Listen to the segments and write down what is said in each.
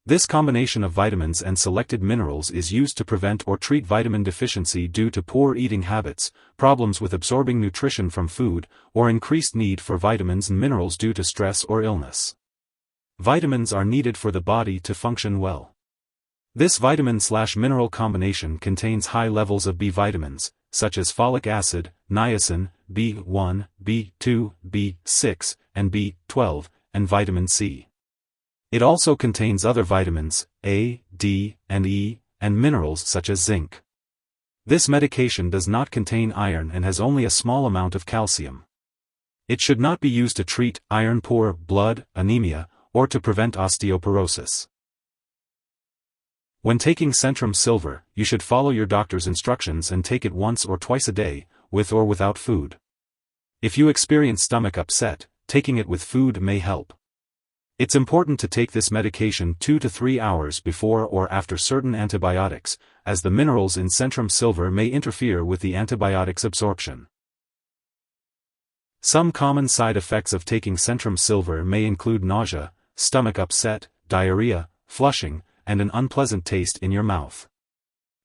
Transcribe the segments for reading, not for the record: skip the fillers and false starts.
This combination of vitamins and selected minerals is used to prevent or treat vitamin deficiency due to poor eating habits, problems with absorbing nutrition from food, or increased need for vitamins and minerals due to stress or illness. Vitamins are needed for the body to function well. This vitamin/mineral combination contains high levels of B vitamins, such as folic acid, niacin, B1, B2, B6, and B12, and vitamin C. It also contains other vitamins, A, D, and E, and minerals such as zinc. This medication does not contain iron and has only a small amount of calcium. It should not be used to treat iron-poor blood, anemia, or to prevent osteoporosis. When taking Centrum Silver, you should follow your doctor's instructions and take it once or twice a day, with or without food. If you experience stomach upset, taking it with food may help. It's important to take this medication 2 to 3 hours before or after certain antibiotics, as the minerals in Centrum Silver may interfere with the antibiotics absorption. Some common side effects of taking Centrum Silver may include nausea, stomach upset, diarrhea, flushing, and an unpleasant taste in your mouth.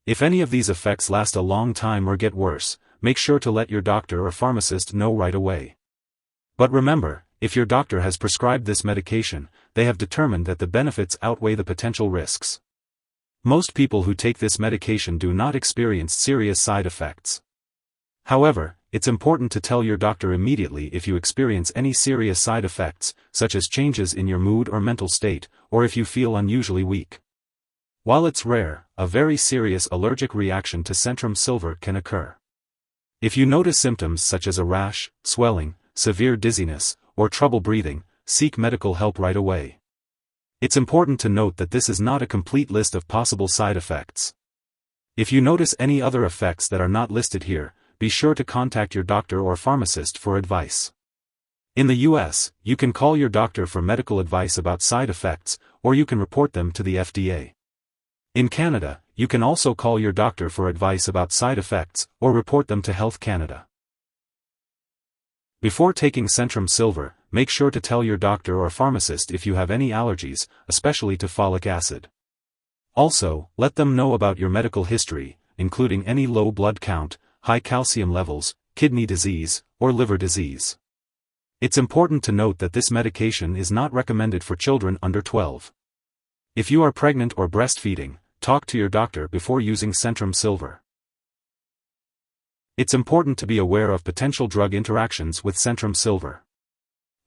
If any of these effects last a long time or get worse, make sure to let your doctor or pharmacist know right away. But remember, if your doctor has prescribed this medication, they have determined that the benefits outweigh the potential risks. Most people who take this medication do not experience serious side effects. However, it's important to tell your doctor immediately if you experience any serious side effects, such as changes in your mood or mental state, or if you feel unusually weak. While it's rare, a very serious allergic reaction to Centrum Silver can occur. If you notice symptoms such as a rash, swelling, severe dizziness, or trouble breathing, seek medical help right away. It's important to note that this is not a complete list of possible side effects. If you notice any other effects that are not listed here, be sure to contact your doctor or pharmacist for advice. In the US, you can call your doctor for medical advice about side effects, or you can report them to the FDA. In Canada, you can also call your doctor for advice about side effects, or report them to Health Canada. Before taking Centrum Silver, make sure to tell your doctor or pharmacist if you have any allergies, especially to folic acid. Also, let them know about your medical history, including any low blood count, high calcium levels, kidney disease, or liver disease. It's important to note that this medication is not recommended for children under 12. If you are pregnant or breastfeeding, talk to your doctor before using Centrum Silver. It's important to be aware of potential drug interactions with Centrum Silver.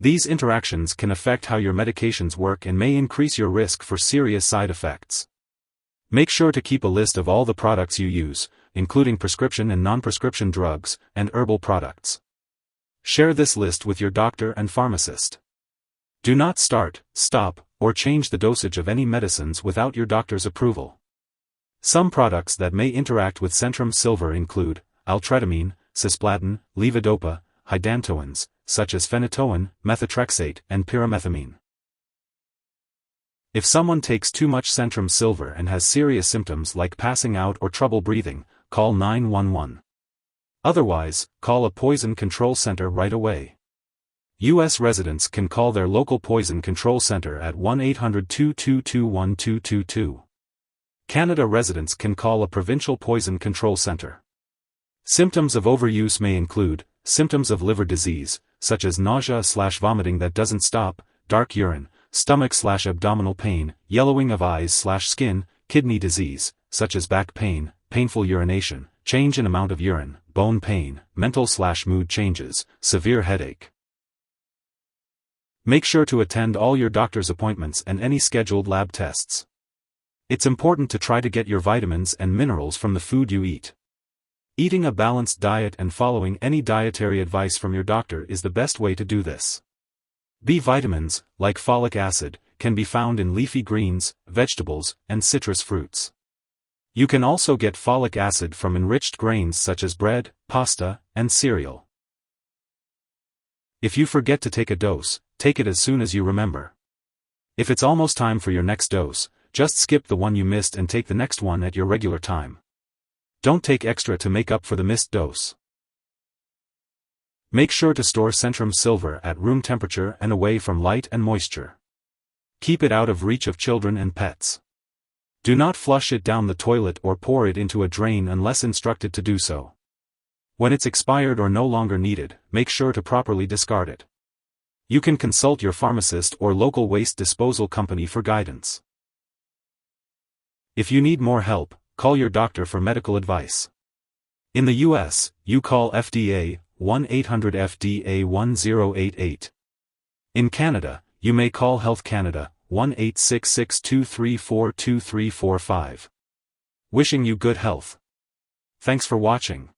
These interactions can affect how your medications work and may increase your risk for serious side effects. Make sure to keep a list of all the products you use, including prescription and non-prescription drugs, and herbal products. Share this list with your doctor and pharmacist. Do not start, stop, or change the dosage of any medicines without your doctor's approval. Some products that may interact with Centrum Silver include altretamine, cisplatin, levodopa, hydantoins, such as phenytoin, methotrexate, and pyrimethamine. If someone takes too much Centrum Silver and has serious symptoms like passing out or trouble breathing, call 911. Otherwise, call a poison control center right away. U.S. residents can call their local poison control center at 1-800-222-1222. Canada residents can call a provincial poison control center. Symptoms of overuse may include symptoms of liver disease, such as nausea/vomiting that doesn't stop, dark urine, stomach/abdominal pain, yellowing of eyes/skin, kidney disease, such as back pain, painful urination, change in amount of urine, bone pain, mental/mood changes, severe headache. Make sure to attend all your doctor's appointments and any scheduled lab tests. It's important to try to get your vitamins and minerals from the food you eat. Eating a balanced diet and following any dietary advice from your doctor is the best way to do this. B vitamins, like folic acid, can be found in leafy greens, vegetables, and citrus fruits. You can also get folic acid from enriched grains such as bread, pasta, and cereal. If you forget to take a dose, take it as soon as you remember. If it's almost time for your next dose, just skip the one you missed and take the next one at your regular time. Don't take extra to make up for the missed dose. Make sure to store Centrum Silver at room temperature and away from light and moisture. Keep it out of reach of children and pets. Do not flush it down the toilet or pour it into a drain unless instructed to do so. When it's expired or no longer needed, make sure to properly discard it. You can consult your pharmacist or local waste disposal company for guidance. If you need more help, call your doctor for medical advice. In the US, you call FDA, 1-800-FDA-1088. In Canada, you may call Health Canada, 1-866-234-2345. Wishing you good health. Thanks for watching.